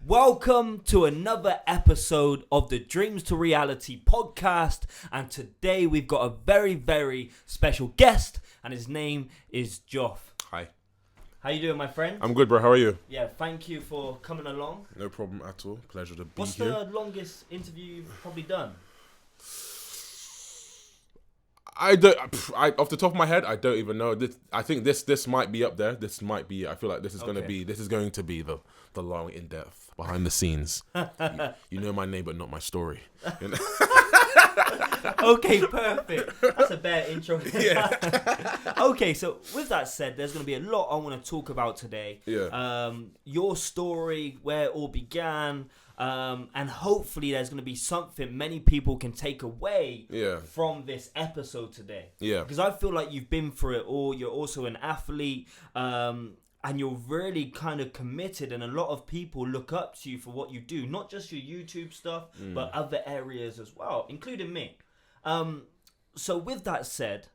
Welcome to another episode of the Dreams to Reality podcast, and today we've got a very, very special guest, and his name is Jof. Hi. How you doing, my friend? I'm good, bro. How are you? Yeah, thank you for coming along. No problem at all. Pleasure to be What's here. the longest interview you've probably done? I off the top of my head, I don't even know. I think this might be up there. This might be. I feel like this is going to be the long, in depth, behind the scenes. you know my name, but not my story. You know? Okay, perfect. That's a better intro. Yeah. Okay, so with that said, there's going to be a lot I want to talk about today. Yeah. Your story, where it all began, and hopefully there's going to be something many people can take away from this episode today. Yeah. Because I feel like you've been through it all. You're also an athlete, and you're really kind of committed, and a lot of people look up to you for what you do, not just your YouTube stuff, but other areas as well, including me. So with that said,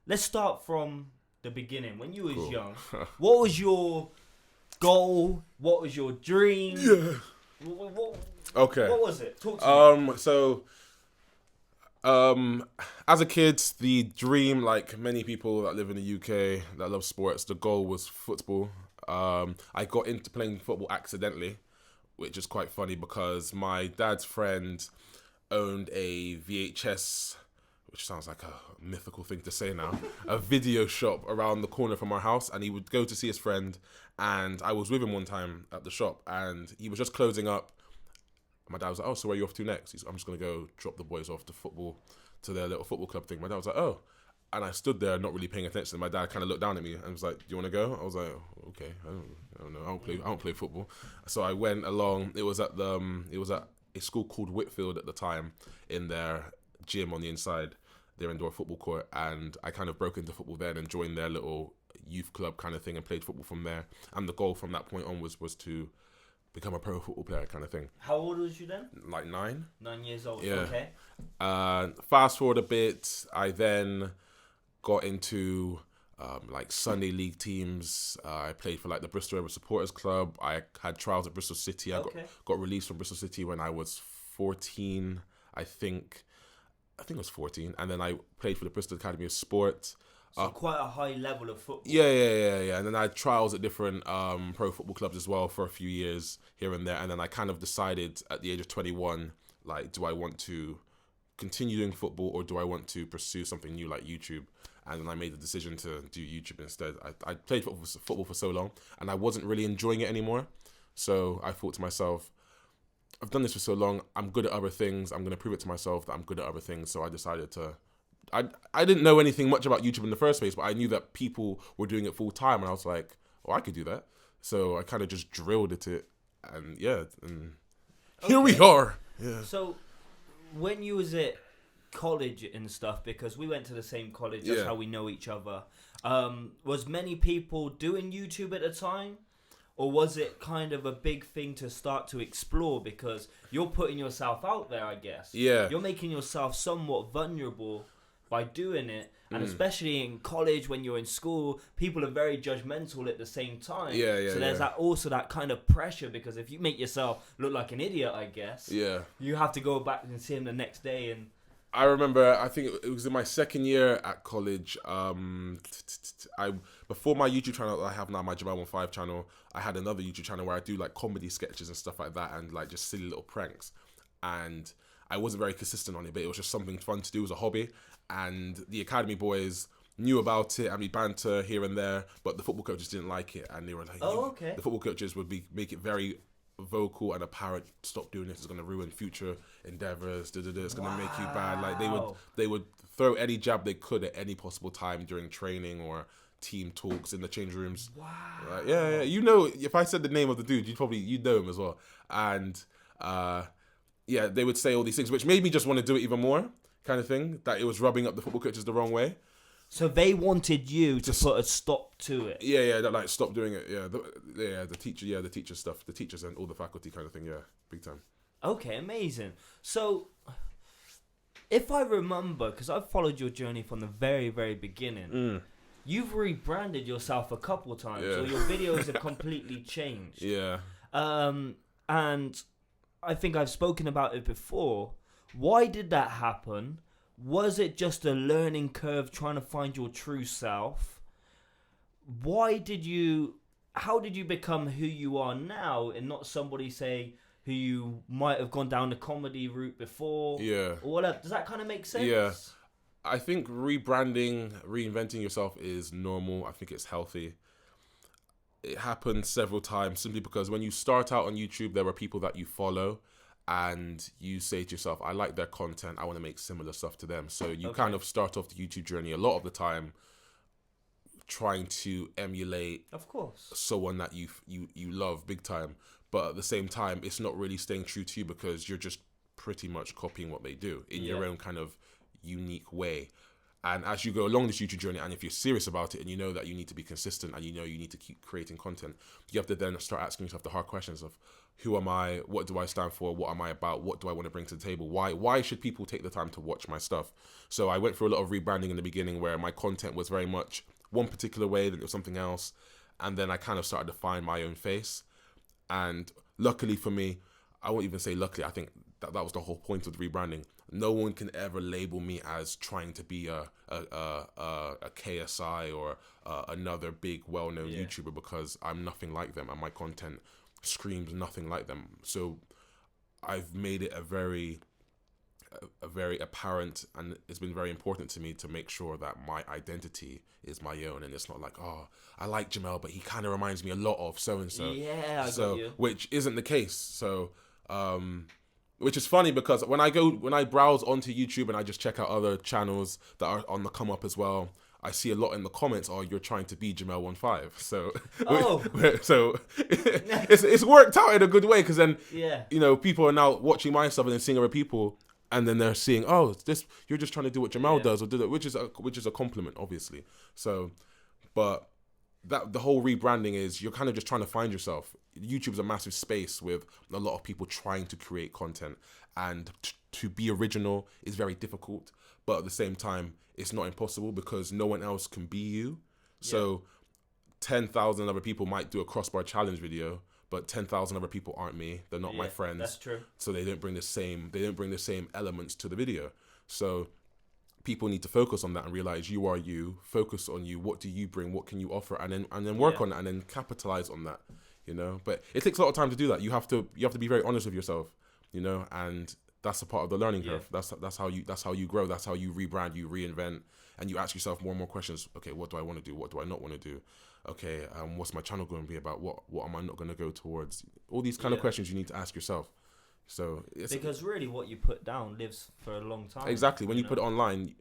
let's start from the beginning. When you was young, what was your goal? What was your dream? Yeah. Okay. What was it? Talk to me. As a kid, the dream, like many people that live in the UK that love sports, the goal was football. I got into playing football accidentally, which is quite funny because my dad's friend owned a VHS, which sounds like a mythical thing to say now, a video shop around the corner from our house, and he would go to see his friend, and I was with him one time at the shop, and he was just closing up. My dad was like, "Oh, so where are you off to next?" I'm just going to go drop the boys off to their little football club thing. My dad was like, "Oh." And I stood there not really paying attention. My dad kind of looked down at me and was like, "Do you want to go?" I was like, "Okay, I don't know. I don't play football." So I went along. It was at a school called Whitfield at the time, in their gym on the inside, their indoor football court, and I kind of broke into football then and joined their little youth club kind of thing and played football from there. And the goal from that point on was to become a pro football player kind of thing. How old was you then? Like 9. 9 years old. Yeah. Okay. Fast forward a bit, I then got into like Sunday league teams. I played for like the Bristol Rebel Supporters Club. I had trials at Bristol City. I got released from Bristol City when I was 14, I think it was 14. And then I played for the Bristol Academy of Sport. So quite a high level of football. Yeah. And then I had trials at different pro football clubs as well for a few years here and there. And then I kind of decided at the age of 21, like, do I want to continue doing football or do I want to pursue something new like YouTube? And then I made the decision to do YouTube instead. I played football for so long and I wasn't really enjoying it anymore. So I thought to myself, I've done this for so long. I'm good at other things. I'm going to prove it to myself that I'm good at other things. So I decided to... I didn't know anything much about YouTube in the first place, but I knew that people were doing it full time. And I was like, oh, I could do that. So I kind of just drilled at it. And yeah, and here we are. Yeah. So when you was at college and stuff, because we went to the same college, that's how we know each other, was many people doing YouTube at the time? Or was it kind of a big thing to start to explore because you're putting yourself out there, I guess? Yeah. You're making yourself somewhat vulnerable by doing it. And especially in college, when you're in school, people are very judgmental at the same time. So there's that kind of pressure because if you make yourself look like an idiot, I guess, you have to go back and see him the next day. And I remember, I think it was in my second year at college. Before my YouTube channel that I have now, my Jemel 15 channel, I had another YouTube channel where I do like comedy sketches and stuff like that and like just silly little pranks. And I wasn't very consistent on it, but it was just something fun to do as a hobby. And the academy boys knew about it and we banter here and there, but the football coaches didn't like it. And they were like, the football coaches would make it very vocal and apparent, stop doing this, it's going to ruin future endeavors, it's going to make you bad. Like they would throw any jab they could at any possible time during training or team talks in the change rooms. Like, yeah, you know, if I said the name of the dude, you'd know him as well. And they would say all these things, which made me just want to do it even more, kind of thing, that it was rubbing up the football coaches the wrong way. So they wanted you to put a stop to it. Yeah, that, like, stop doing it. The teacher stuff, the teachers and all the faculty kind of thing. Yeah, big time. Okay, amazing. So, if I remember, because I've followed your journey from the very, very beginning, you've rebranded yourself a couple times, Yeah. or your videos have completely changed. Yeah. And I think I've spoken about it before. Why did that happen? Was it just a learning curve trying to find your true self? How did you become who you are now and not somebody, say, who you might have gone down the comedy route before? Yeah. Or whatever. Does that kind of make sense? Yeah. I think rebranding, reinventing yourself is normal. I think it's healthy. It happens several times simply because when you start out on YouTube, there are people that you follow and you say to yourself, I like their content. I want to make similar stuff to them. So you kind of start off the YouTube journey a lot of the time trying to emulate, of course, someone that you love big time. But at the same time, it's not really staying true to you because you're just pretty much copying what they do in your own kind of unique way. And as you go along this YouTube journey, and if you're serious about it and you know that you need to be consistent and you know you need to keep creating content, you have to then start asking yourself the hard questions of who am I? What do I stand for? What am I about? What do I want to bring to the table? Why should people take the time to watch my stuff? So I went through a lot of rebranding in the beginning where my content was very much one particular way, then it was something else. And then I kind of started to find my own face. And luckily for me, I won't even say luckily, I think that was the whole point of the rebranding. No one can ever label me as trying to be a KSI or another big well-known YouTuber, because I'm nothing like them and my content screams nothing like them. So I've made it a very apparent, and it's been very important to me to make sure that my identity is my own, and it's not like, oh, I like Jemel, but he kind of reminds me a lot of so and so. Yeah, I got you. Which isn't the case. So, which is funny because when I browse onto YouTube and I just check out other channels that are on the come up as well, I see a lot in the comments, oh, you're trying to be Jemel 15. So, so it's worked out in a good way, because then, people are now watching my stuff and then seeing other people, and then they're seeing, oh, you're just trying to do what Jemel does, or do that, which is a compliment, obviously. So, but that the whole rebranding is you're kind of just trying to find yourself. YouTube's a massive space with a lot of people trying to create content, and to be original is very difficult, but at the same time it's not impossible because no one else can be you. So 10,000 other people might do a crossbar challenge video, but 10,000 other people aren't me. They're not my friends. That's true. So they don't bring the same elements to the video. So people need to focus on that and realize you are you. Focus on you. What do you bring? What can you offer? And then work on it and then capitalize on that. But it takes a lot of time to do that. You have to be very honest with yourself. And that's a part of the learning curve. That's how you grow. That's how you rebrand. You reinvent, and you ask yourself more and more questions. Okay, what do I want to do? What do I not want to do? Okay, what's my channel going to be about? What am I not going to go towards? All these kind of questions you need to ask yourself. So because really, what you put down lives for a long time. Exactly. When you put it online,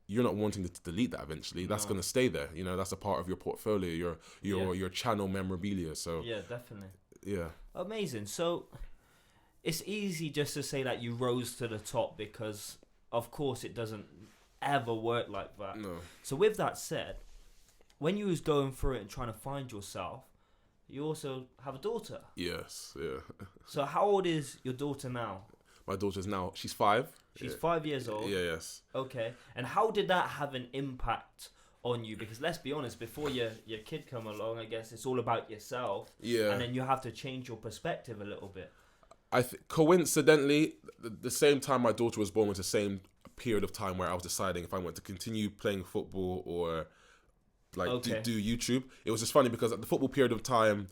you're not wanting to delete that eventually. That's going to stay there. That's a part of your portfolio, your channel memorabilia. So yeah, definitely. Yeah. Amazing. So it's easy just to say that you rose to the top, because of course it doesn't ever work like that. No. So with that said, when you was going through it and trying to find yourself, you also have a daughter. Yes, yeah. So how old is your daughter now? My daughter's she's 5. She's 5 years old? Yeah, yes. Okay. And how did that have an impact on you? Because let's be honest, before your kid come along, I guess it's all about yourself. Yeah. And then you have to change your perspective a little bit. Coincidentally, the same time my daughter was born was the same period of time where I was deciding if I want to continue playing football or do YouTube. It was just funny because at the football period of time,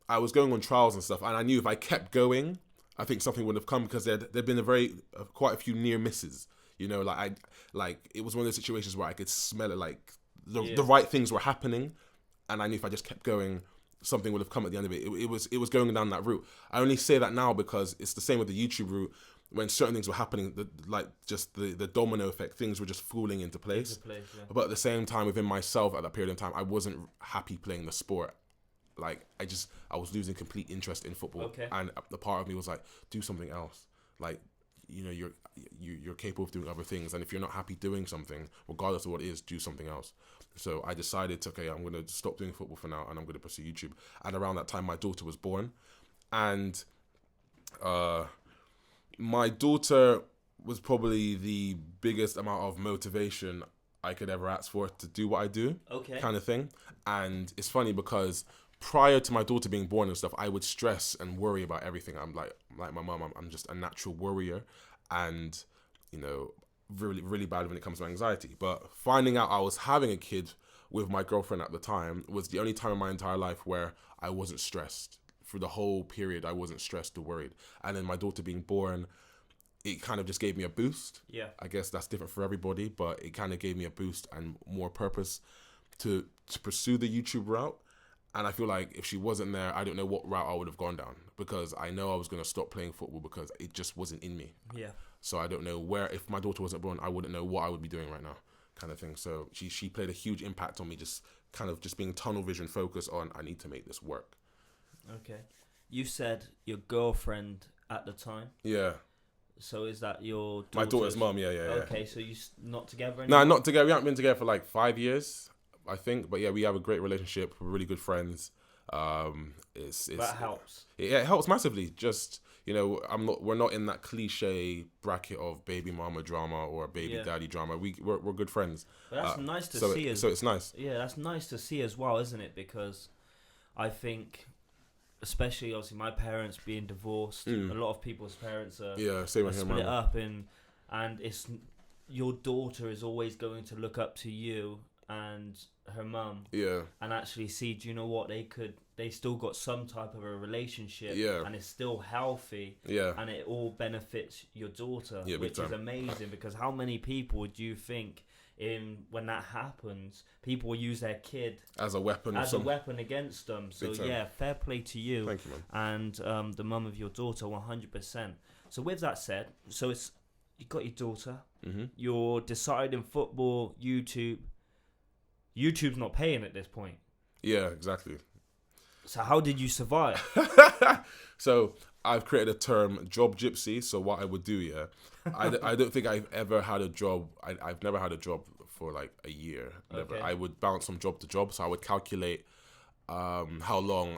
I was going on trials and stuff, and I knew if I kept going, I think something would have come, because there'd been quite a few near misses. It was one of those situations where I could smell it, like the right things were happening, and I knew if I just kept going, something would have come at the end of it. It was going down that route. I only say that now because it's the same with the YouTube route. When certain things were happening, the domino effect, things were just falling into place. But at the same time, within myself at that period of time, I wasn't happy playing the sport. I was losing complete interest in football. Okay. And the part of me was like, do something else. You're capable of doing other things, and if you're not happy doing something, regardless of what it is, do something else. So I decided I'm going to stop doing football for now, and I'm going to pursue YouTube. And around that time, my daughter was born, and my daughter was probably the biggest amount of motivation I could ever ask for to do what I do, Okay. kind of thing. And it's funny because prior to my daughter being born and stuff, I would stress and worry about everything. I'm like my mum, I'm just a natural worrier, and you know, really, really bad when it comes to anxiety. But finding out I was having a kid with my girlfriend at the time was the only time in my entire life where I wasn't stressed. For the whole period, I wasn't stressed or worried. And then my daughter being born, it kind of just gave me a boost. Yeah. I guess that's different for everybody, but it kind of gave me a boost and more purpose to pursue the YouTube route. And I feel like if she wasn't there, I don't know what route I would have gone down, because I know I was going to stop playing football because it just wasn't in me. Yeah. So I don't know where, if my daughter wasn't born, I wouldn't know what I would be doing right now, kind of thing. So she played a huge impact on me, just kind of just being tunnel vision focused on, I need to make this work. Okay. You said your girlfriend at the time. Yeah. So is that your daughter's? My daughter's mum, yeah. Okay, so you not together anymore? No, not together. We haven't been together for like 5 years, I think. But yeah, we have a great relationship. We're really good friends. That helps. Yeah, it helps massively. Just, you know, we're not in that cliche bracket of baby mama drama or baby daddy drama. We're good friends. But that's nice to see. So it's nice. Yeah, that's nice to see as well, isn't it? Because I think, especially obviously my parents being divorced, a lot of people's parents are split up, and it's your daughter is always going to look up to you and her mum, and actually see, do you know what, they still got some type of a relationship, and it's still healthy, and it all benefits your daughter, which is amazing. Because how many people do you think when that happens, people will use their kid as a weapon against them? So fair play to you. Thank you, man. And the mum of your daughter, 100%. So with that said, so it's you got your daughter, you're deciding football, YouTube's not paying at this point. Yeah, exactly. So how did you survive? So I've created a term, job gypsy. So what I would do, I don't think I've ever had a job. I've never had a job for like a year. Never. Okay. I would bounce from job to job. So I would calculate how long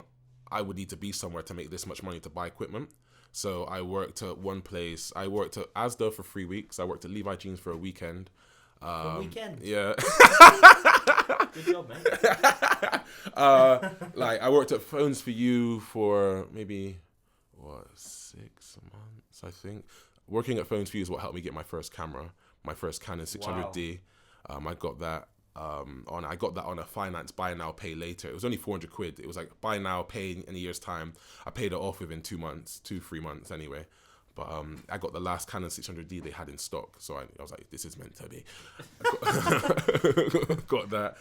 I would need to be somewhere to make this much money to buy equipment. So I worked at one place. I worked at Asda for 3 weeks. I worked at Levi Jeans for a weekend. For a weekend? Yeah. Good job, mate. Like I worked at Phones for You for maybe 6 months, I think. Working at Phones for You is what helped me get my first camera, my first Canon 600D. I got that on a finance buy now pay later. It was only 400 quid. It was like buy now pay in a year's time. I paid it off within 3 months anyway. But I got the last Canon 600D they had in stock, so I was like, this is meant to be. Got that.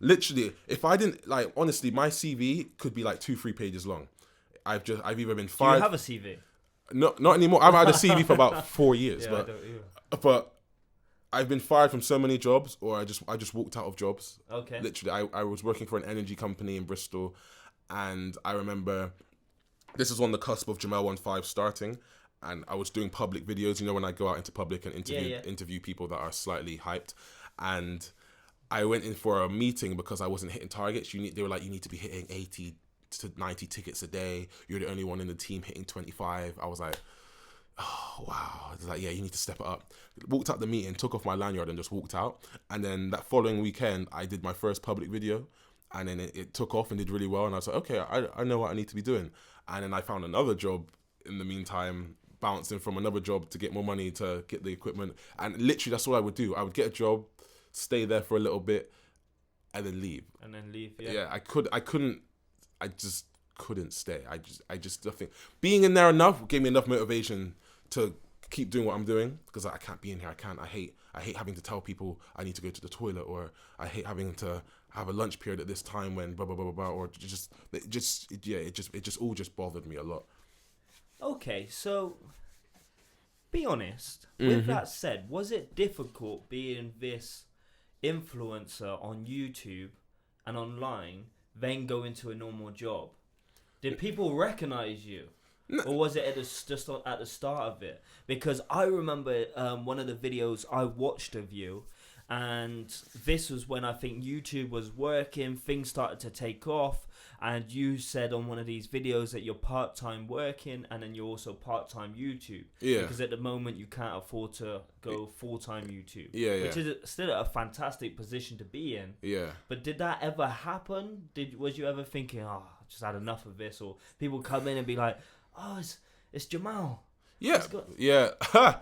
Literally, if I didn't, like, honestly, my CV could be like 2-3 pages long. I've either been fired. Do you have a CV? No, not anymore. I've had a CV for about 4 years, Yeah, but I've been fired from so many jobs, or I just walked out of jobs. Okay. Literally, I was working for an energy company in Bristol, and I remember this was on the cusp of Jemel 1.5 starting, and I was doing public videos. You know, when I go out into public and interview people that are slightly hyped, and I went in for a meeting because I wasn't hitting targets. They were like, you need to be hitting 80 to 90 tickets a day. You're the only one in the team hitting 25. I was like, oh, wow. I was like, yeah, you need to step it up. Walked out the meeting, took off my lanyard and just walked out. And then that following weekend, I did my first public video, and then it took off and did really well. And I was like, okay, I know what I need to be doing. And then I found another job in the meantime, bouncing from another job to get more money to get the equipment. And literally, that's all I would do. I would get a job, stay there for a little bit, and then leave. Yeah, I just couldn't stay. I think being in there enough gave me enough motivation to keep doing what I'm doing, because I can't be in here. I hate having to tell people I need to go to the toilet, or I hate having to have a lunch period at this time when blah blah blah blah, blah, or it just all bothered me a lot. Okay, so be honest. With that said, was it difficult being this influencer on YouTube and online, then go into a normal job? Did people recognize you? No. Or was it just at the start of it? Because I remember one of the videos I watched of you, and this was when I think YouTube was working, things started to take off, and you said on one of these videos that you're part-time working and then you're also part-time YouTube. Yeah. Because at the moment you can't afford to go full-time YouTube. Yeah, Which is still a fantastic position to be in. Yeah. But did that ever happen? Was you ever thinking, I just had enough of this? Or people come in and be like, oh, it's Jemel. Yeah. Yeah.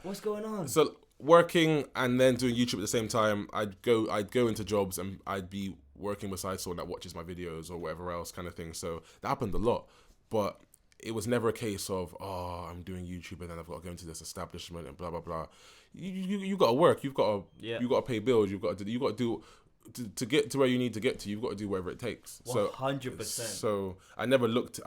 What's going on? So working and then doing YouTube at the same time, I'd go into jobs and I'd be working beside someone that watches my videos or whatever else kind of thing. So that happened a lot, but it was never a case of, oh, I'm doing YouTube and then I've got to go into this establishment and blah blah blah. You got to work. You've got to pay bills. You got to do to get to where you need to get to. You've got to do whatever it takes. 100%. So I never looked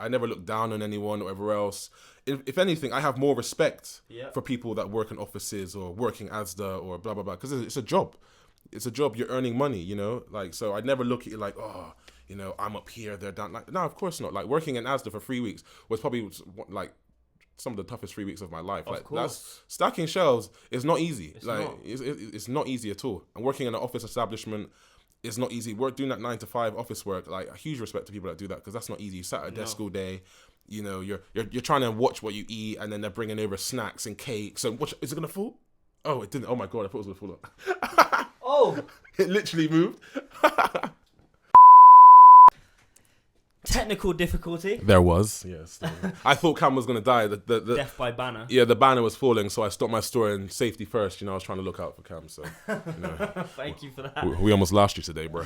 down on anyone or whatever else. If anything, I have more respect for people that work in offices or working ASDA or blah blah blah, because it's a job. It's a job. You're earning money, you know. Like, so I'd never look at it like, oh, you know, I'm up here, they're down. Like, no, of course not. Like, working in ASDA for 3 weeks was probably like some of the toughest 3 weeks of my life. Of course. That's, stacking shelves is not easy. It's not easy at all. And working in an office establishment is not easy. Doing that 9 to 5 office work, like, a huge respect to people that do that, because that's not easy. You sat at a desk all day. You know, you're trying to watch what you eat, and then they're bringing over snacks and cakes. And is it gonna fall? Oh, it didn't. Oh my god, I thought it was gonna fall. Oh, it literally moved. Technical difficulty. There was, yes. I thought Cam was gonna die. The death by banner. Yeah, the banner was falling, so I stopped my story and safety first. You know, I was trying to look out for Cam. So, you know, thank you for that. We almost lost you today, bro.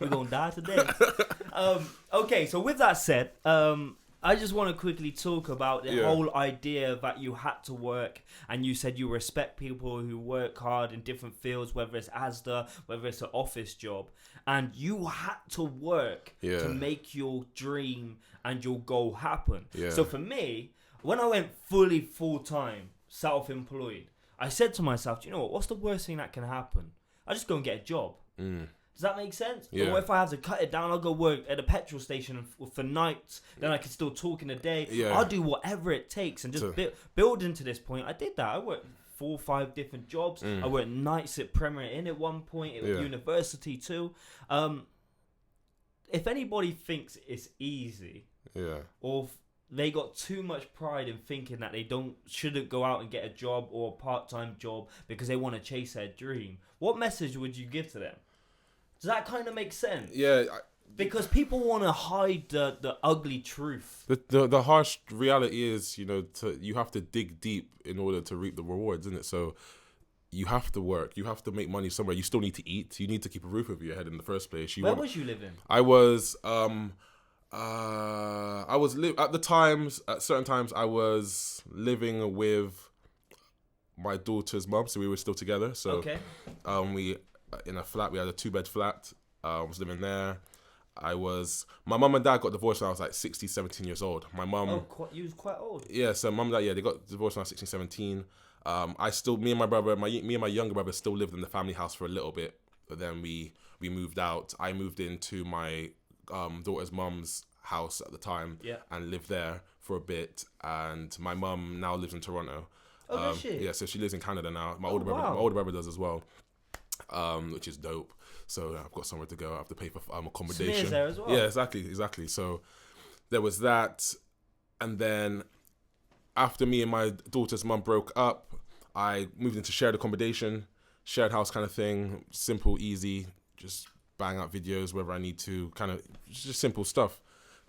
We're gonna die today. Okay, so with that said, I just want to quickly talk about the whole idea that you had to work, and you said you respect people who work hard in different fields, whether it's ASDA, whether it's an office job, and you had to work to make your dream and your goal happen. Yeah. So for me, when I went fully full-time, self-employed, I said to myself, do you know what? What's the worst thing that can happen? I just go and get a job. Does that make sense? Yeah. Or if I have to cut it down, I'll go work at a petrol station for nights. Then I can still talk in the day. Yeah. I'll do whatever it takes and just building to this point. I did that. I worked 4 or 5 different jobs. I worked nights at Premier Inn at one point. At university too. If anybody thinks it's easy, or they got too much pride in thinking that they shouldn't go out and get a job or a part-time job because they want to chase their dream, what message would you give to them? Does that kind of make sense? Yeah. Because people want to hide the ugly truth. The harsh reality is, you know, you have to dig deep in order to reap the rewards, isn't it? So you have to work. You have to make money somewhere. You still need to eat. You need to keep a roof over your head in the first place. Where was you living? I was at certain times I was living with my daughter's mum, so we were still together. So we in a flat. We had a 2-bed flat. I was living there. My mum and dad got divorced when I was like 16, 17 years old. My mum... Oh, you was quite old. Yeah, so mum and dad, they got divorced when I was 16, 17. Me and my brother, me and my younger brother still lived in the family house for a little bit. But then we moved out. I moved into my daughter's mum's house at the time and lived there for a bit. And my mum now lives in Toronto. Oh, does she? Yeah, so she lives in Canada now. My older brother does as well. Which is dope. So I've got somewhere to go. I have to pay for accommodation. Smears there as well. Yeah, exactly. So there was that, and then after me and my daughter's mum broke up, I moved into shared accommodation, shared house kind of thing. Simple, easy, just bang out videos wherever I need to. Kind of just simple stuff.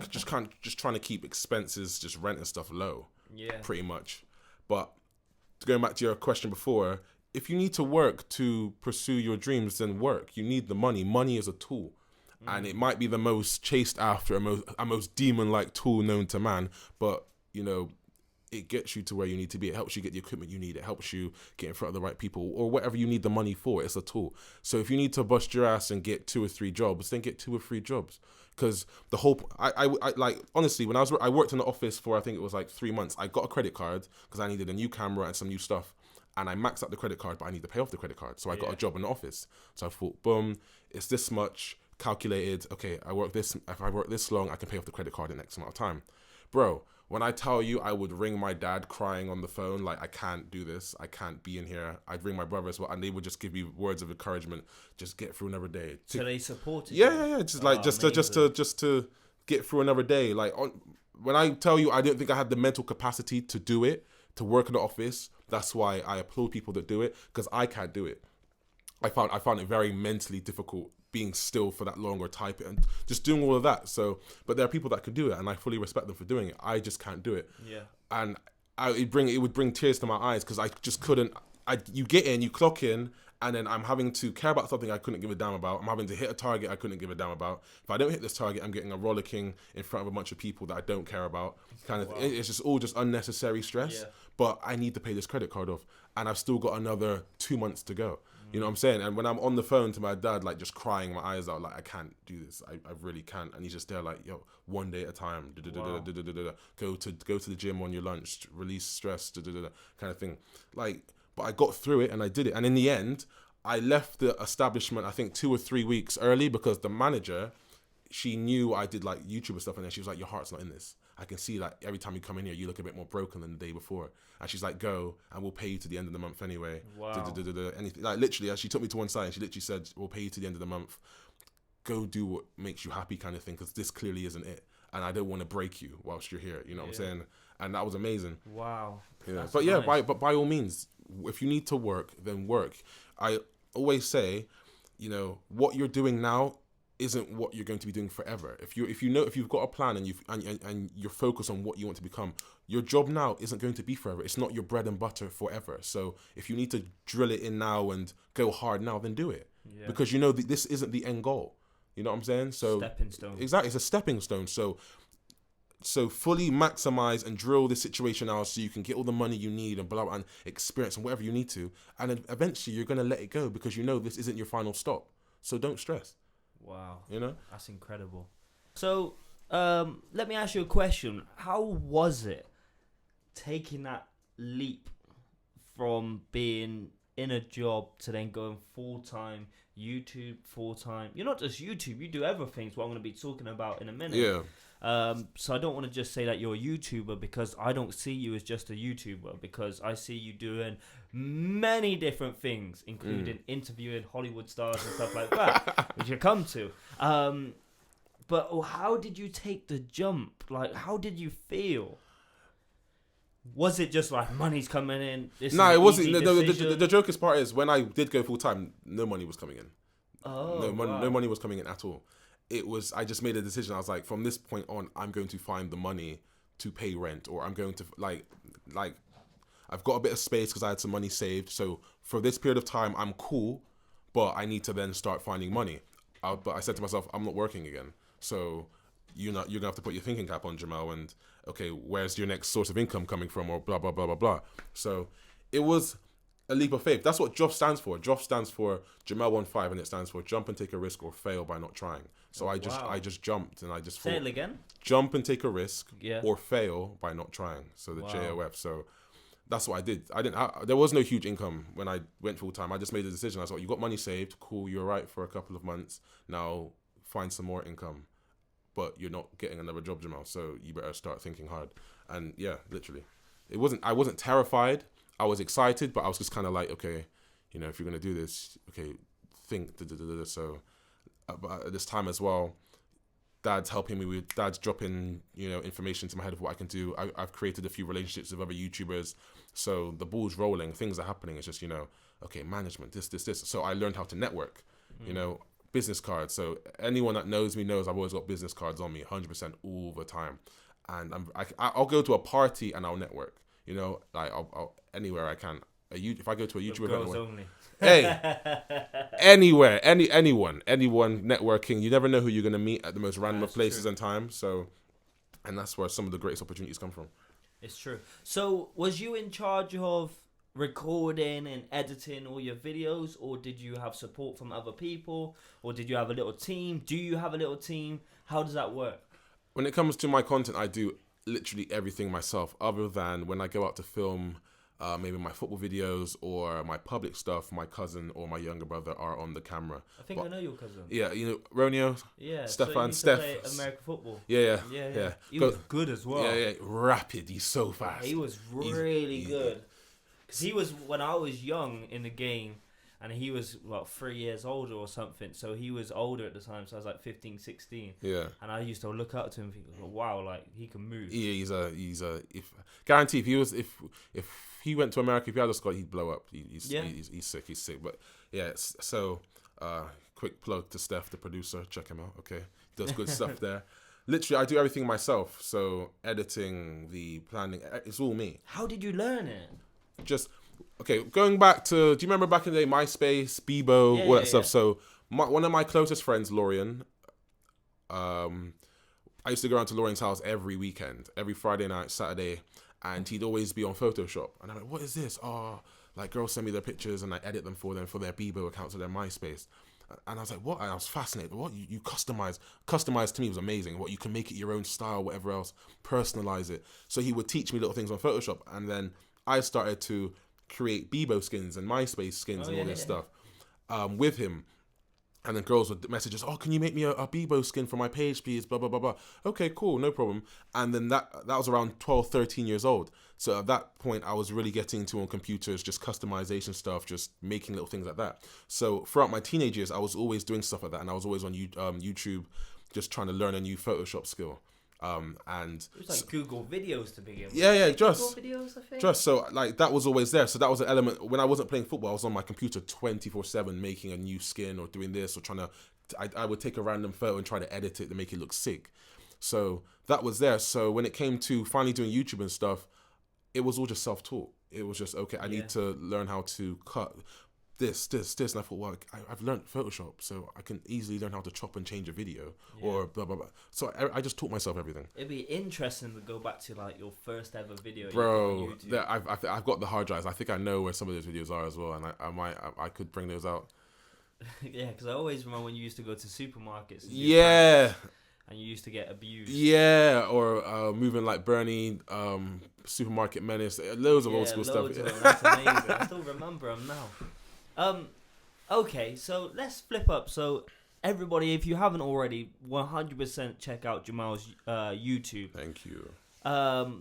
Just trying to keep expenses, just rent and stuff low. Yeah, pretty much. But going back to your question before. If you need to work to pursue your dreams, then work. You need the money. Money is a tool. And it might be the most chased after, a most demon-like tool known to man. But, you know, it gets you to where you need to be. It helps you get the equipment you need. It helps you get in front of the right people or whatever you need the money for. It's a tool. So if you need to bust your ass and get 2 or 3 jobs, then get 2 or 3 jobs. Because the whole, I like, honestly, when I worked in the office for, I think it was like 3 months, I got a credit card because I needed a new camera and some new stuff. And I maxed out the credit card, but I need to pay off the credit card. So I got a job in the office. So I thought, boom, it's this much calculated. Okay, if I work this long, I can pay off the credit card in X amount of time. bro, when I tell you I would ring my dad crying on the phone, like, I can't do this, I can't be in here. I'd ring my brother as well, and they would just give me words of encouragement. Just get through another day. So they supported you? Yeah. Just to get through another day. Like, when I tell you I didn't think I had the mental capacity to do it, to work in the office, that's why I applaud people that do it, because I can't do it. I found it very mentally difficult being still for that long or typing and just doing all of that. So, but there are people that could do it, and I fully respect them for doing it. I just can't do it. Yeah. And it would bring tears to my eyes because I just couldn't. You get in, you clock in, and then I'm having to care about something I couldn't give a damn about. I'm having to hit a target I couldn't give a damn about. If I don't hit this target, I'm getting a rollicking in front of a bunch of people that I don't care about. Kind of, it's just all just unnecessary stress. Yeah. But I need to pay this credit card off, and I've still got another 2 months to go. You know what I'm saying? And when I'm on the phone to my dad, like, just crying my eyes out, like, I can't do this. I really can't. And he's just there like, yo, one day at a time. Go to the gym on your lunch, release stress, kind of thing. Like, but I got through it and I did it. And in the end, I left the establishment, I think 2 or 3 weeks early, because the manager, she knew I did like YouTuber stuff, and then she was like, your heart's not in this. I can see that every time you come in here, you look a bit more broken than the day before. And she's like, go, and we'll pay you to the end of the month anyway. Wow. Anything, like, literally, she took me to one side and she literally said, we'll pay you to the end of the month. Go do what makes you happy, kind of thing, because this clearly isn't it. And I don't want to break you whilst you're here. You know what I'm saying? And that was amazing. Wow. Yeah. But yeah, nice. by all means, if you need to work, then work. I always say, you know, what you're doing now isn't what you're going to be doing forever. If you've got a plan and you're focused on what you want to become, your job now isn't going to be forever. It's not your bread and butter forever. So if you need to drill it in now and go hard now, then do it. Yeah. Because you know this isn't the end goal. You know what I'm saying? So stepping stone. Exactly, it's a stepping stone. So fully maximize and drill this situation out so you can get all the money you need and blah, blah, and experience and whatever you need to. And then eventually you're going to let it go because you know this isn't your final stop. So don't stress. Wow. You know? That's incredible. So, let me ask you a question. How was it taking that leap from being in a job to then going full-time, YouTube full-time? You're not just YouTube, you do everything. It's what I'm going to be talking about in a minute. Yeah. So I don't want to just say that you're a YouTuber, because I don't see you as just a YouTuber, because I see you doing many different things, including interviewing Hollywood stars and stuff like that, which you come to. But how did you take the jump? Like, how did you feel? Was it just like money's coming in? No, it wasn't. The jokest part is when I did go full time, no money was coming in. Oh, no money was coming in at all. It was, I just made a decision. I was like, from this point on, I'm going to find the money to pay rent, or I'm going to like I've got a bit of space because I had some money saved. So for this period of time, I'm cool, but I need to then start finding money. But I said to myself, I'm not working again. So you're gonna have to put your thinking cap on, Jemel, and okay, where's your next source of income coming from, or blah blah blah blah blah. So it was a leap of faith. That's what JOF stands for. JOF stands for Jemel15, and it stands for jump and take a risk or fail by not trying. So I just jumped and I just say it again. Jump and take a risk or fail by not trying. So the JOF. So that's what I did. There was no huge income when I went full time. I just made a decision. I thought, you got money saved, cool, you're right for a couple of months. Now find some more income. But you're not getting another job, Jemel, so you better start thinking hard. And yeah, literally. I wasn't terrified. I was excited, but I was just kind of like, okay, you know, if you're going to do this, okay, think. So but at this time as well, Dad's helping me with, Dad's dropping, you know, information to my head of what I can do. I've created a few relationships with other YouTubers. So the ball's rolling, things are happening. It's just, you know, okay, management, this. So I learned how to network, you know, business cards. So anyone that knows me knows I've always got business cards on me 100% all the time. And I'll go to a party and I'll network, you know, like I'll anywhere I can. If I go to a YouTuber event, hey, anywhere, anyone networking, you never know who you're going to meet at the most random of places and times. So, and that's where some of the greatest opportunities come from. It's true. So was you in charge of recording and editing all your videos, or did you have support from other people, or did you have a little team? Do you have a little team? How does that work? When it comes to my content, I do literally everything myself, other than when I go out to film maybe my football videos or my public stuff, my cousin or my younger brother are on the camera. I think I know your cousin. Yeah, Romeo, Stefan, Steph. Play American football. Yeah. He was good as well. Yeah, rapid. He's so fast. He was really good. Because he was, when I was young in the game, and he was, 3 years older or something. So he was older at the time. So I was like 15, 16. Yeah. And I used to look up to him and think, wow, like, he can move. Yeah, guarantee if he went to America, if he had a squad, he'd blow up. He's sick. But yeah, so quick plug to Steph, the producer. Check him out. Okay, he does good stuff there. Literally, I do everything myself. So editing, the planning, it's all me. How did you learn it? Going back to, do you remember back in the day, MySpace, Bebo, all that stuff? So one of my closest friends, Lorian, I used to go around to Lorian's house every weekend, every Friday night, Saturday, and he'd always be on Photoshop. And I'm like, what is this? Oh, like girls send me their pictures and I edit them for them for their Bebo accounts or their MySpace. And I was like, what? And I was fascinated. What you customize? Customize to me was amazing. What you can make it your own style, whatever else, personalize it. So he would teach me little things on Photoshop, and then I started to create Bebo skins and MySpace skins and all this stuff with him. And then girls would message us, oh, can you make me a Bebo skin for my page, please? Blah, blah, blah, blah. Okay, cool, no problem. And then that was around 12, 13 years old. So at that point, I was really getting into on computers, just customization stuff, just making little things like that. So throughout my teenage years, I was always doing stuff like that. And I was always on YouTube, just trying to learn a new Photoshop skill. And it was like Google videos to begin with. Yeah, Google videos, I think. So like that was always there. So that was an element. When I wasn't playing football, I was on my computer 24/7 making a new skin or doing this or trying to. I would take a random photo and try to edit it to make it look sick. So that was there. So when it came to finally doing YouTube and stuff, it was all just self-taught. It was just okay. I need to learn how to cut this, and I thought, well, I've learned Photoshop, so I can easily learn how to chop and change a video or blah blah blah. So I just taught myself everything. It'd be interesting to go back to like your first ever video, bro. I've got the hard drives. I think I know where some of those videos are as well, and I could bring those out. Yeah, because I always remember when you used to go to supermarkets. And you used to get abused. Yeah, or moving like Bernie, Supermarket Menace, loads of old school stuff. That's amazing. I still remember them now. Okay, so let's flip up. So everybody, if you haven't already, 100% check out Jemel's YouTube. Thank you. But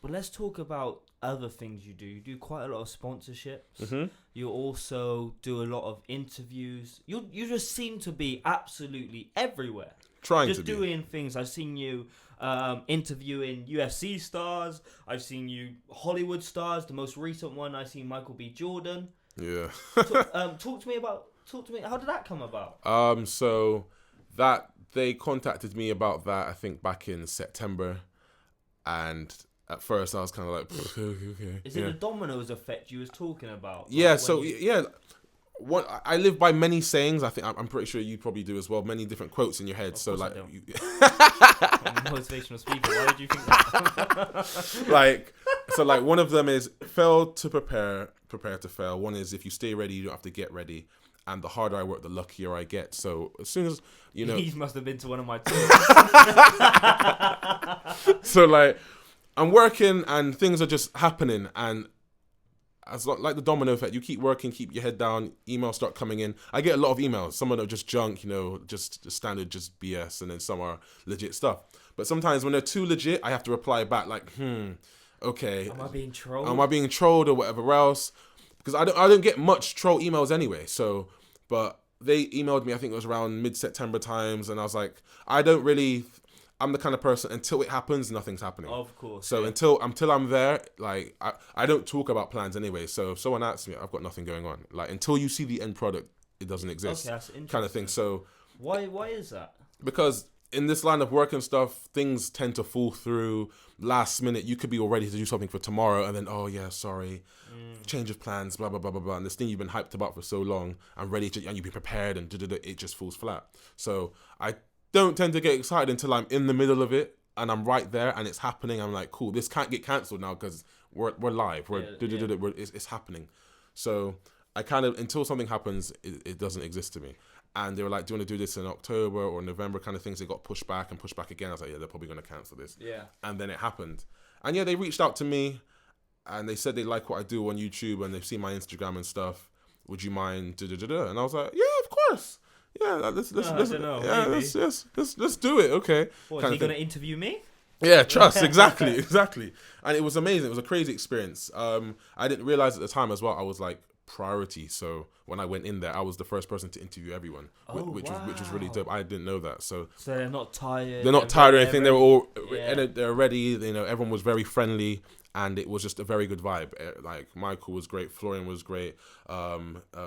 let's talk about other things you do. You do quite a lot of sponsorships. Mm-hmm. You also do a lot of interviews. You just seem to be absolutely everywhere. Just doing things. I've seen you interviewing UFC stars. I've seen you Hollywood stars. The most recent one, I've seen Michael B. Jordan. Yeah. Talk to me. How did that come about? So that they contacted me about that, I think back in September, and at first I was kind of like, okay. Is it the dominoes effect you was talking about? Yeah. What I live by many sayings. I think I'm pretty sure you probably do as well. Many different quotes in your head. So like, I'm a motivational speaker. Why would you think that? like one of them is fail to prepare to fail. One is if you stay ready, you don't have to get ready. And the harder I work, the luckier I get. So as soon as he must have been to one of my tours. So like, I'm working and things are just happening, and as like the domino effect, you keep working, keep your head down, emails start coming in. I get a lot of emails. Some of them are just junk, just standard, just BS, and then some are legit stuff. But sometimes when they're too legit, I have to reply back like, okay. Am I being trolled? Or whatever else? Because I don't get much troll emails anyway. So, but they emailed me, I think it was around mid-September times, and I was like, I'm the kind of person, until it happens, nothing's happening. Of course. So until I'm there, like I don't talk about plans anyway. So if someone asks me, I've got nothing going on. Like until you see the end product, it doesn't exist. Okay, that's interesting. Kind of thing. So why is that? Because in this line of work and stuff, things tend to fall through last minute. You could be all ready to do something for tomorrow, and then change of plans, blah blah blah blah blah. And this thing you've been hyped about for so long, and you've been prepared, and it just falls flat. So I don't tend to get excited until I'm in the middle of it and I'm right there and it's happening. I'm like, cool, this can't get cancelled now because we're live. It's happening. So I kind of, until something happens, it doesn't exist to me. And they were like, do you want to do this in October or November kind of things? They got pushed back again. I was like, yeah, they're probably going to cancel this. Yeah. And then it happened. And yeah, they reached out to me and they said they like what I do on YouTube and they've seen my Instagram and stuff. Would you mind? And I was like, yeah, of course. Yeah, let's do it. Okay. What, is he gonna interview me? Yeah, trust, exactly. And it was amazing. It was a crazy experience. I didn't realize at the time as well, I was like priority. So when I went in there, I was the first person to interview everyone, which was really dope. I didn't know that. So they're not tired. They're not tired or anything. They were all they're ready. You know, everyone was very friendly, and it was just a very good vibe. Like Michael was great, Florian was great,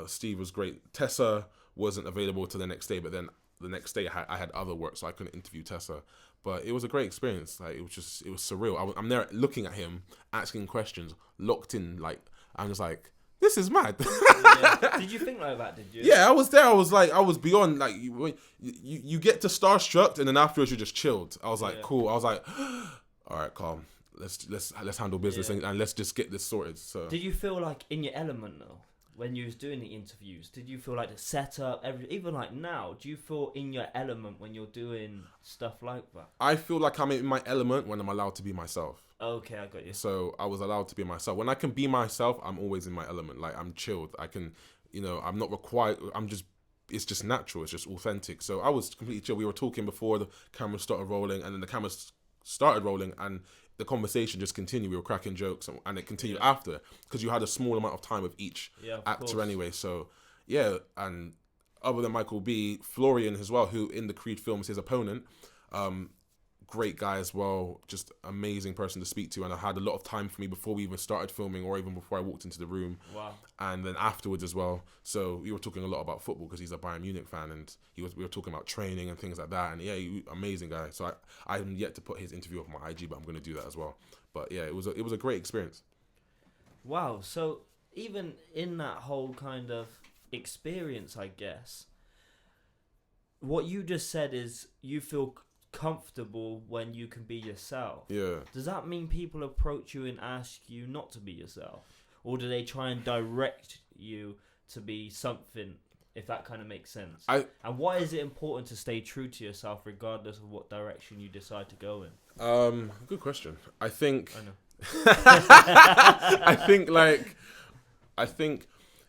Steve was great. Tessa wasn't available till the next day, but then the next day I had other work, so I couldn't interview Tessa. But it was a great experience. Like it was surreal. I'm there looking at him, asking questions, locked in. Like I'm just like, this is mad. Yeah. Did you think like that? Did you? Yeah, I was there. I was beyond. Like you get to starstruck, and then afterwards you're just chilled. I was like, cool. I was like, all right, calm. Let's handle business and let's just get this sorted. So did you feel like in your element though? When you was doing the interviews, did you feel like the setup, even like now, do you feel in your element when you're doing stuff like that? I feel like I'm in my element when I'm allowed to be myself. Okay, I got you. So I was allowed to be myself. When I can be myself, I'm always in my element. Like I'm chilled. I can, I'm not required. It's just natural. It's just authentic. So I was completely chill. We were talking before the camera started rolling, and then the camera started rolling, and the conversation just continued. We were cracking jokes, and it continued after, because you had a small amount of time with each actor anyway. So yeah, and other than Michael B, Florian as well, who in the Creed film is his opponent, great guy as well, just amazing person to speak to, and I had a lot of time for me before we even started filming, or even before I walked into the room. Wow. And then afterwards as well. So we were talking a lot about football because he's a Bayern Munich fan, and we were talking about training and things like that. And yeah, amazing guy. So I'm yet to put his interview up on my IG, but I'm going to do that as well. But yeah, it was a great experience. Wow. So even in that whole kind of experience, I guess, what you just said is you feel comfortable when you can be yourself. Yeah. Does that mean people approach you and ask you not to be yourself? Or do they try and direct you to be something, if that kind of makes sense? And why is it important to stay true to yourself regardless of what direction you decide to go in? Good question. I think I think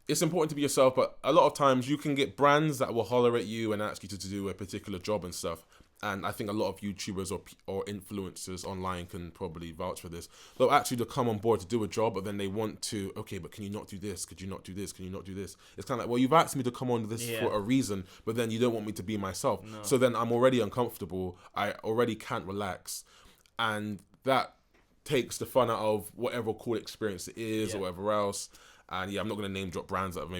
it's important to be yourself, but a lot of times you can get brands that will holler at you and ask you to do a particular job and stuff. And I think a lot of YouTubers or influencers online can probably vouch for this. They'll actually come on board to do a job, but then they want to, okay, but can you not do this? Could you not do this? Can you not do this? It's kind of like, well, you've asked me to come on this for a reason, but then you don't want me to be myself. No. So then I'm already uncomfortable. I already can't relax. And that takes the fun out of whatever cool experience it is or whatever else. And yeah, I'm not going to name drop brands that have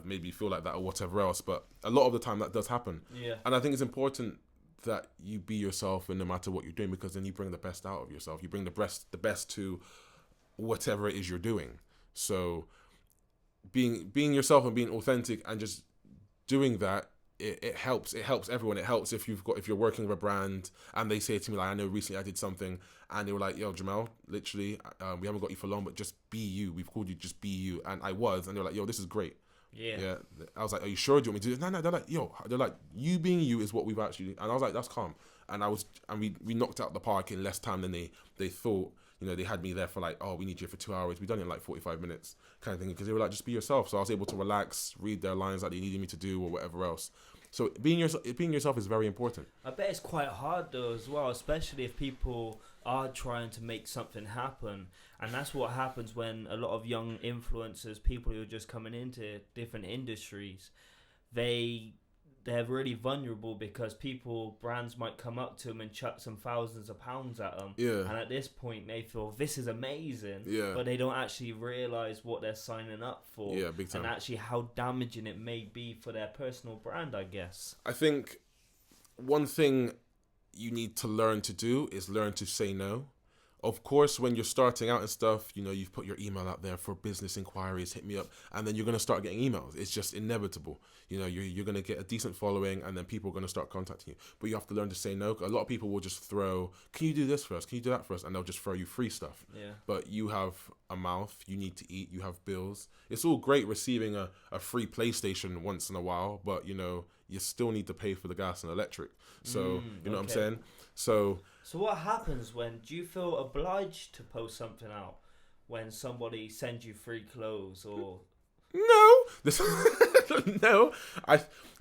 made me feel like that or whatever else. But a lot of the time that does happen. Yeah. And I think it's important that you be yourself, and no matter what you're doing, because then you bring the best out of yourself. You bring the best to whatever it is you're doing. So being yourself and being authentic and just doing that, it helps. It helps everyone. It helps if you're working with a brand and they say to me, like, I know recently I did something and they were like, yo, Jemel, literally, we haven't got you for long, but just be you. We've called you just be you. And I was, and they were like, yo, this is great. Yeah. I was like, are you sure? Do you want me to do this? No. They're like, yo, you being you is what we've actually. And I was like, that's calm. And we knocked out the park in less time than they thought. They had me there for like, oh, we need you for 2 hours. We done it in like 45 minutes kind of thing, because they were like, just be yourself. So I was able to relax, read their lines that they needed me to do or whatever else. So being yourself is very important. I bet it's quite hard though as well, especially if people are trying to make something happen. And that's what happens when a lot of young influencers, people who are just coming into different industries, they're really vulnerable because brands might come up to them and chuck some thousands of pounds at them. Yeah. And at this point, they feel this is amazing. Yeah. But they don't actually realize what they're signing up for. Yeah, big time. And actually how damaging it may be for their personal brand, I guess. I think one thing you need to learn to do is learn to say no. Of course, when you're starting out and stuff, you've put your email out there for business inquiries, hit me up, and then you're going to start getting emails. It's just inevitable. You're going to get a decent following, and then people are going to start contacting you. But you have to learn to say no. A lot of people will just throw, can you do this for us? Can you do that for us? And they'll just throw you free stuff. Yeah. But you have a mouth. You need to eat. You have bills. It's all great receiving a free PlayStation once in a while, but, you still need to pay for the gas and electric. So, you know what I'm saying? So what happens do you feel obliged to post something out? when somebody sends you free clothes or? No, no.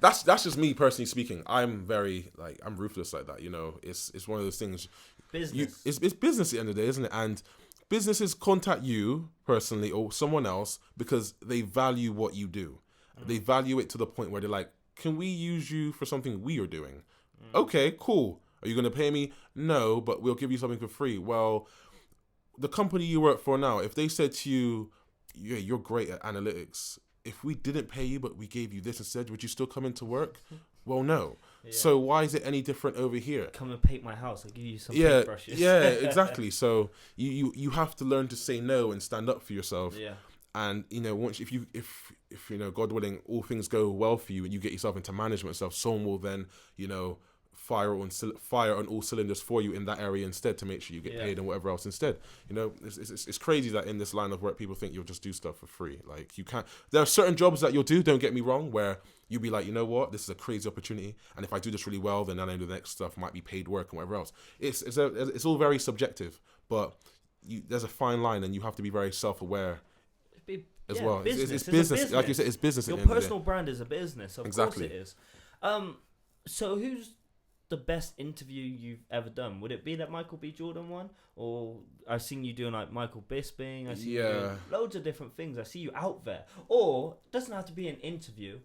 That's just me personally speaking. I'm very I'm ruthless like that. You know, it's one of those things. Business. It's business at the end of the day, isn't it? And businesses contact you personally or someone else because they value what you do. They value it to the point where they're like, "Can we use you for something we are doing?" Okay, cool. Are you going to pay me? No, but we'll give you something for free. Well, the company you work for now, if they said to you, "Yeah, you're great at analytics. If we didn't pay you, but we gave you this instead, would you still come into work?" Well, no. Yeah. So why is it any different over here? Come and paint my house. I'll give you some paintbrushes. Yeah, exactly. So you have to learn to say no and stand up for yourself. Yeah. And once if God willing, all things go well for you and you get yourself into management stuff, someone will then fire on all cylinders for you in that area instead to make sure you get paid and whatever else instead. It's crazy that in this line of work people think you'll just do stuff for free. Like you can't. There are certain jobs that you'll do. Don't get me wrong, where you'll be like, you know what, this is a crazy opportunity, and if I do this really well, then I know the next stuff might be paid work and whatever else. It's all very subjective, but there's a fine line, and you have to be very self-aware. As well, it's business. Like you said, it's business. Your personal brand is a business. Of course it is. So who's the best interview you've ever done? Would it be that Michael B. Jordan one, or I've seen you doing like Michael Bisping? I see you doing loads of different things. I see you out there, or it doesn't have to be an interview.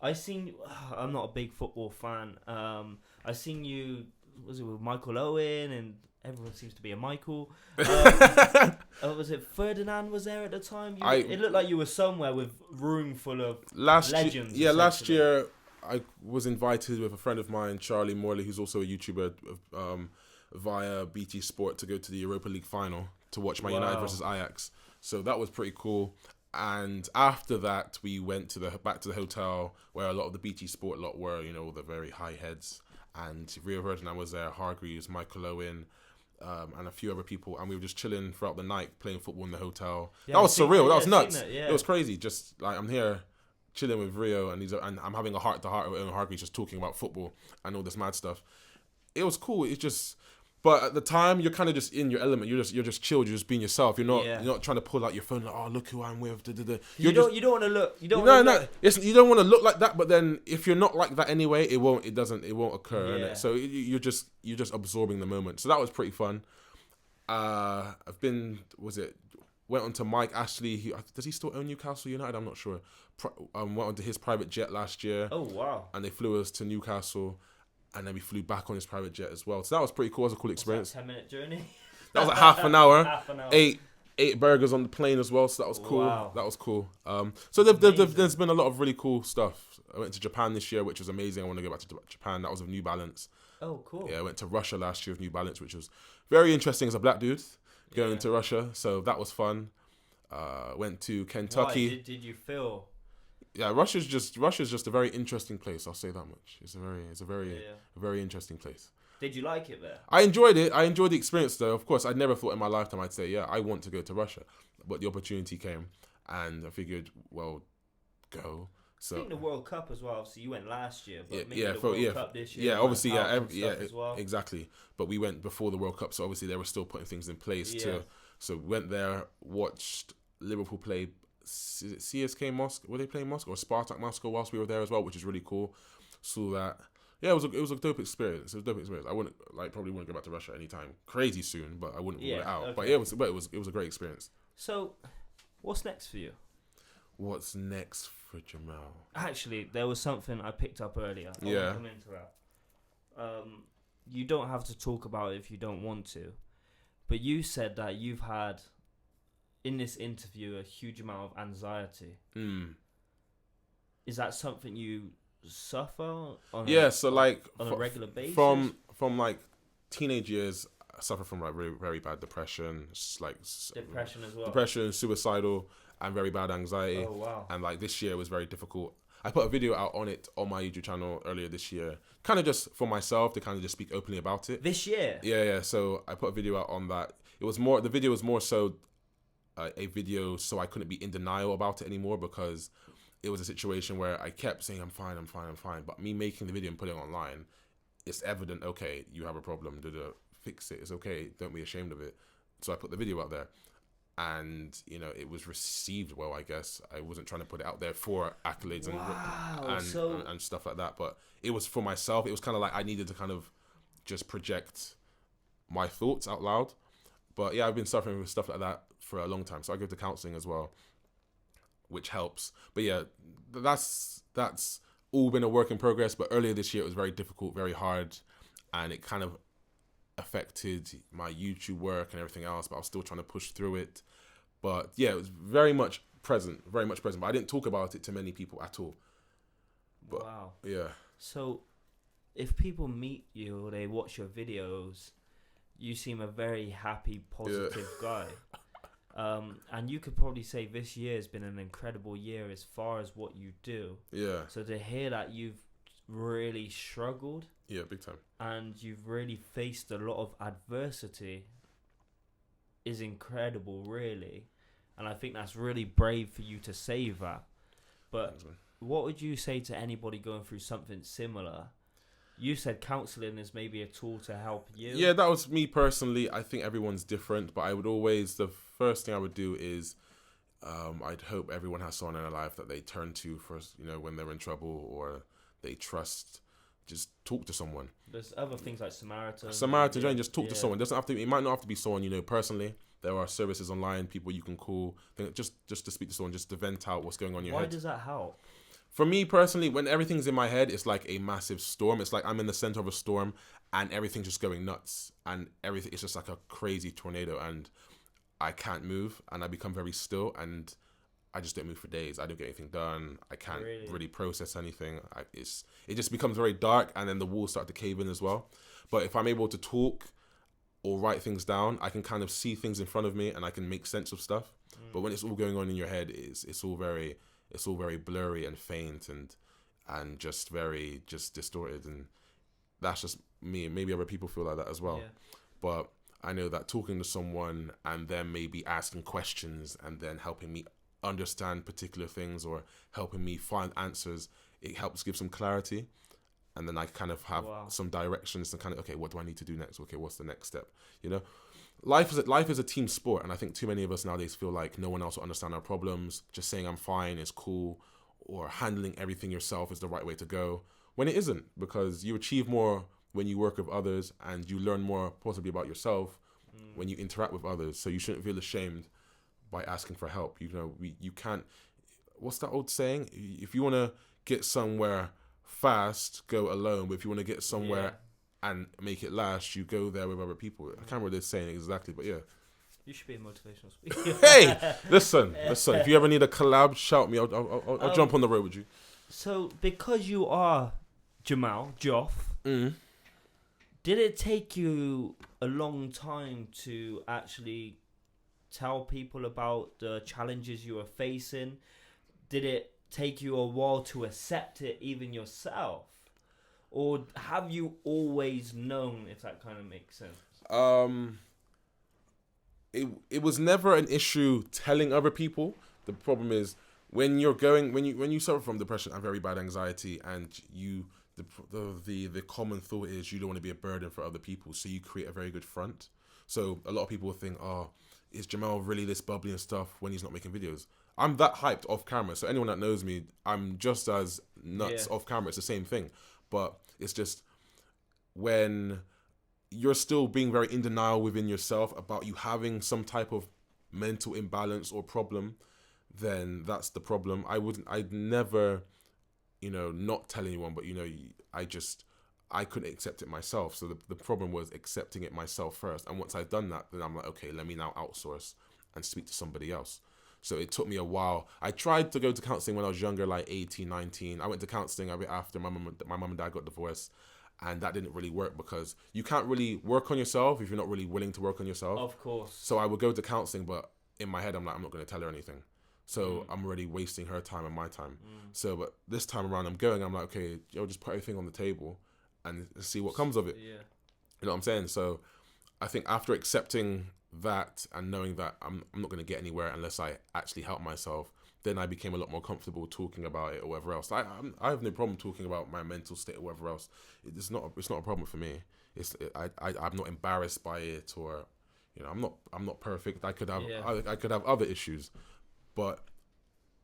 I'm not a big football fan. I seen you. Was it with Michael Owen and? Everyone seems to be a Michael. Was it Ferdinand was there at the time? It looked like you were somewhere with room full of legends. Last year I was invited with a friend of mine, Charlie Morley, who's also a YouTuber, via BT Sport to go to the Europa League final to watch Man United versus Ajax. So that was pretty cool. And after that, we went back to the hotel where a lot of the BT Sport lot were, the very high heads. And Rio Ferdinand was there, Hargreaves, Michael Owen, and a few other people, and we were just chilling throughout the night playing football in the hotel. That was surreal. That was nuts. It was crazy. Just like I'm here chilling with Rio, and I'm having a heart to heart with Owen Hargreaves, just talking about football and all this mad stuff. It was cool. It's just, but at the time you're kind of just in your element. You're just chilled. You're just being yourself. You're not trying to pull out your phone like, oh, look who I'm with. You don't want to look. You don't want to look like that. But then if you're not like that anyway, it won't occur. Yeah. So you're just absorbing the moment. So that was pretty fun. Went on to Mike Ashley. Does he still own Newcastle United? I'm not sure. Went on to his private jet last year. Oh wow! And they flew us to Newcastle. And then we flew back on his private jet as well. So that was pretty cool. It was a cool experience. 10-minute journey? That was like half an hour. Ate burgers on the plane as well. So that was cool. Wow. That was cool. So there's been a lot of really cool stuff. I went to Japan this year, which was amazing. I want to go back to Japan. That was with New Balance. Oh, cool. Yeah, I went to Russia last year with New Balance, which was very interesting as a black dude going to Russia. So that was fun. Went to Kentucky. Why? Did you feel... Yeah, Russia's just a very interesting place. I'll say that much. It's a very interesting place. Did you like it there? I enjoyed it. I enjoyed the experience though. Of course, I'd never thought in my lifetime I'd say, yeah, I want to go to Russia. But the opportunity came and I figured, well, go. So I think the World Cup as well. Obviously, you went last year, but maybe the World Cup this year. Yeah, obviously, as well. Exactly. But we went before the World Cup, so obviously they were still putting things in place So went there, watched Liverpool play. Is it CSK Moscow? Were they playing Moscow or Spartak Moscow whilst we were there as well, which is really cool. Saw that. Yeah, it was a dope experience. I probably wouldn't go back to Russia anytime crazy soon, but I wouldn't rule it out. Okay. But it was a great experience. So, what's next for you? What's next for Jemel? Actually, there was something I picked up earlier. I want to come into that. You don't have to talk about it if you don't want to, but you said that you've had, in this interview, a huge amount of anxiety. Is that something you suffer on a regular basis? From like teenage years, I suffer from like very, very bad depression, depression, suicidal, and very bad anxiety. Oh wow! And like this year was very difficult. I put a video out on it on my YouTube channel earlier this year, kind of just for myself to kind of just speak openly about it. This year? Yeah. So I put a video out on that. The video was more so a video so I couldn't be in denial about it anymore, because it was a situation where I kept saying I'm fine. But me making the video and putting it online, it's evident, okay, you have a problem. Fix it. It's okay. Don't be ashamed of it. So I put the video out there. and you know, it was received well. I guess I wasn't trying to put it out there for accolades and stuff like that, but it was for myself. It was kind of like I needed to kind of just project my thoughts out loud. But yeah, I've been suffering with stuff like that for a long time, so I go to counseling as well, which helps. But yeah, that's all been a work in progress. But earlier this year, it was very difficult, very hard, and it kind of affected my YouTube work and everything else. But I was still trying to push through it. But yeah, it was very much present. But I didn't talk about it to many people at all. But, wow. Yeah. So, if people meet you or they watch your videos, you seem a very happy, positive guy. And you could probably say this year has been an incredible year as far as what you do. Yeah. So to hear that you've really struggled. Yeah, big time. And you've really faced a lot of adversity is incredible, really. And I think that's really brave for you to say that. But Thanks, man. What would you say to anybody going through something similar? You said counselling is maybe a tool to help you. Yeah, that was me personally. I think everyone's different, but I would always, the first thing I would do is I'd hope everyone has someone in their life that they turn to for, you know, when they're in trouble or they trust. Just talk to someone. There's other things like Samaritan. Just talk to someone. It might not have to be someone you know personally. There are services online, people you can call. Just to speak to someone, just to vent out what's going on in your head. Why does that help? For me personally, when everything's in my head, it's like a massive storm. It's like I'm in the center of a storm and everything's just going nuts. And everything is just like a crazy tornado and I can't move and I become very still and I just don't move for days. I don't get anything done. I can't really process anything. It just becomes very dark and then the walls start to cave in as well. But if I'm able to talk or write things down, I can kind of see things in front of me and I can make sense of stuff. But when it's all going on in your head, it's all very blurry and faint and just very distorted, and that's just me. Maybe other people feel like that as well. Yeah. But I know that talking to someone and then maybe asking questions and then helping me understand particular things or helping me find answers, it helps give some clarity. And then I kind of have some directions and kind of, okay, what do I need to do next? Okay, what's the next step? You know, life is a team sport. And I think too many of us nowadays feel like no one else will understand our problems. Just saying I'm fine is cool, or handling everything yourself is the right way to go, when it isn't, because you achieve more when you work with others and you learn more possibly about yourself when you interact with others. So you shouldn't feel ashamed by asking for help. You know, you can't, what's that old saying? If you want to get somewhere fast, go alone. But if you want to get somewhere and make it last, you go there with other people. I can't remember what they're saying exactly, but yeah. You should be a motivational speaker. Hey, listen. If you ever need a collab, shout me. I'll jump on the road with you. So, because you are Jemel, JOF, did it take you a long time to actually tell people about the challenges you were facing? Did it take you a while to accept it even yourself? Or have you always known, if that kind of makes sense? It was never an issue telling other people. The problem is when you suffer from depression and very bad anxiety, and the common thought is you don't want to be a burden for other people, so you create a very good front. So a lot of people think, oh, is Jemel really this bubbly and stuff when he's not making videos? I'm that hyped off camera. So anyone that knows me, I'm just as nuts off camera. It's the same thing. But it's just when you're still being very in denial within yourself about you having some type of mental imbalance or problem, then that's the problem. I'd never, not tell anyone, but I couldn't accept it myself. So the problem was accepting it myself first. And once I'd done that, then I'm like, okay, let me now outsource and speak to somebody else. So it took me a while. I tried to go to counseling when I was younger, like 18, 19. I went to counseling a bit after my mum and dad got divorced. And that didn't really work because you can't really work on yourself if you're not really willing to work on yourself. Of course. So I would go to counseling, but in my head, I'm like, I'm not going to tell her anything. So I'm already wasting her time and my time. So, but this time around, I'm like, okay, just put everything on the table and see what comes of it. Yeah. You know what I'm saying? So I think after accepting that and knowing that I'm not going to get anywhere unless I actually help myself, then I became a lot more comfortable talking about it or whatever else. I have no problem talking about my mental state or whatever else. It's not a problem for me. I'm not embarrassed by it or, You know, I'm not perfect. I could have Yeah. I could have other issues, but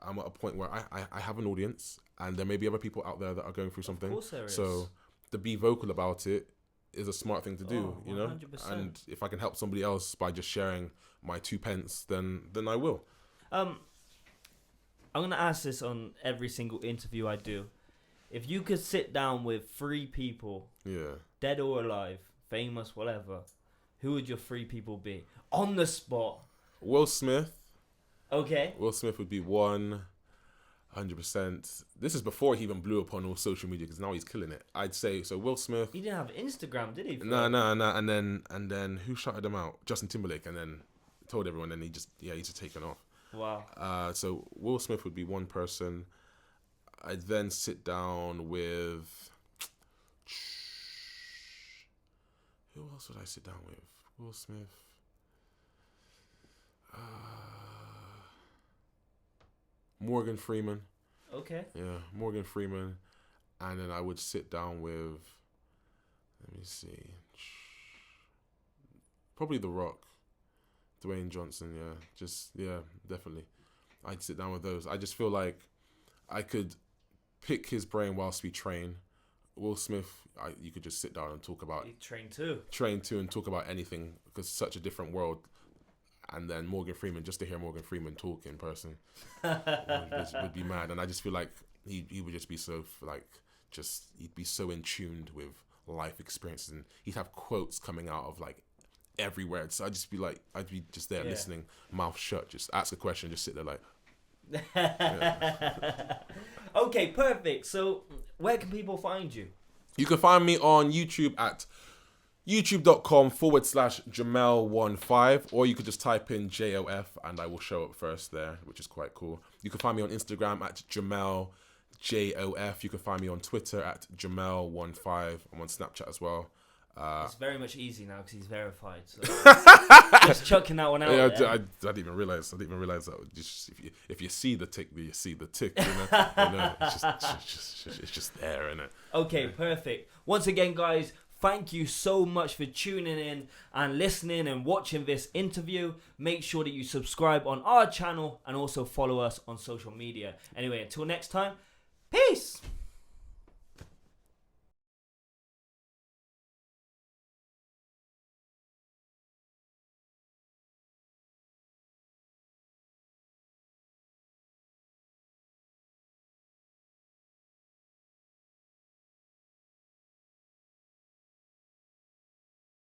I'm at a point where I have an audience, and there may be other people out there that are going through something. Of course there is. So to be vocal about it is a smart thing to do, you know. 100%. And if I can help somebody else by just sharing my 2 pence, then I will. I'm gonna ask this on every single interview I do. If you could sit down with 3 people, dead or alive, famous, whatever, who would your 3 people be? On the spot. Will Smith. Okay. Will Smith would be 100%. This is before he even blew up on all social media, because now he's killing it. I'd say so. Will Smith. He didn't have Instagram, did he? No. And then who shouted him out? Justin Timberlake, and then told everyone. And he's just taken off. Wow. So Will Smith would be one person. I'd then sit down with. Who else would I sit down with? Will Smith. Morgan Freeman. Okay. Yeah, Morgan Freeman. And then I would sit down with, let me see, probably The Rock, Dwayne Johnson. Yeah, definitely. I'd sit down with those. I just feel like I could pick his brain whilst we train. Will Smith, you could just sit down and talk about. Train too, and talk about anything, because it's such a different world. And then Morgan Freeman, just to hear Morgan Freeman talk in person would be mad. And I just feel like he would just be so he'd be so in tune with life experiences, and he'd have quotes coming out of like everywhere. So I'd be just there listening, mouth shut, just ask a question, just sit there like. Yeah. Okay, perfect. So where can people find you? You can find me on YouTube at youtube.com/Jemel15, or you could just type in JOF and I will show up first there, which is quite cool. You can find me on Instagram at JemelJOF. You can find me on Twitter at Jemel15. I'm on Snapchat as well. It's very much easy now because he's verified. So just chucking that one out. Yeah, I didn't even realize. That. Just, if you see the tick, you see the tick. You know, it's just there, isn't it? Okay, perfect. Once again, guys, thank you so much for tuning in and listening and watching this interview. Make sure that you subscribe on our channel and also follow us on social media. Anyway, until next time, peace.